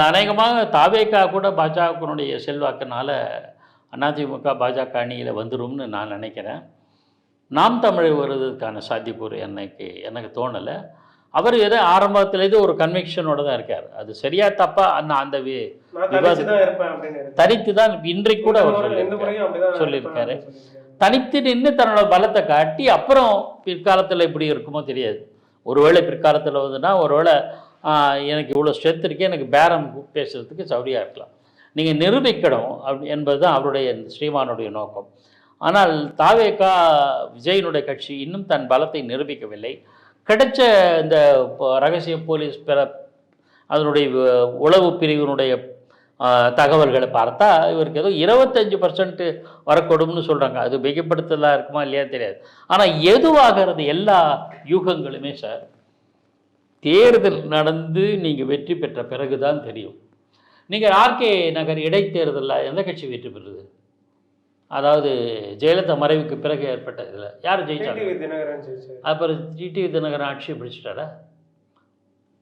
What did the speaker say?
அநேகமாக தாவேகா கூட பாஜகவினுடைய செல்வாக்குனால அதிமுக பாஜக அணியில் வந்துரும்னு நான் நினைக்கிறேன். நாம் தமிழர் வருவதற்கான சாத்தியக்கூறு எனக்கு தோணலை. அவர் ஏதோ ஆரம்பத்துலேருந்து ஒரு கன்விக்ஷனோட தான் இருக்கார். அது சரியா தப்பா அந்த தனித்து தான் இன்றைக்கு கூட அவர் சொல்லியிருக்காரு. தனித்து நின்று தன்னோட பலத்தை காட்டி அப்புறம் பிற்காலத்தில் எப்படி இருக்குமோ தெரியாது. ஒருவேளை பிற்காலத்தில் வந்துன்னா ஒருவேளை எனக்கு இவ்வளோ ஸ்ட்ரென்த் இருக்கே, எனக்கு பேரம் பேசுகிறதுக்கு சௌரியாக இருக்கலாம். நீங்கள் நிரூபிக்கணும் என்பது தான் அவருடைய ஸ்ரீமானுடைய நோக்கம். ஆனால் தாவேகா விஜயனுடைய கட்சி இன்னும் தன் பலத்தை நிரூபிக்கவில்லை. கிடைச்ச இந்த ரகசிய போலீஸ் அதனுடைய உளவு பிரிவினுடைய தகவல்களை பார்த்தா இவருக்கு ஏதோ 25% வரக்கூடும்னு சொல்கிறாங்க. அது மிகப்படுத்தலாக இருக்குமா இல்லையா தெரியாது. ஆனால் எதுவாகிறது எல்லா யூகங்களுமே சார் தேர்தல் நடந்து நீங்கள் வெற்றி பெற்ற பிறகு தான் தெரியும். நீங்கள் ஆர்கே நகர் இடைத்தேர்தலில் எந்த கட்சி வெற்றி பெறுது? அதாவது ஜெயலலிதா மறைவுக்கு பிறகு ஏற்பட்ட இதில் யார் ஜெயிச்சாங்க? அப்புறம் டிடிவி தினகரன் ஆட்சியை பிடிச்சிட்டாரா?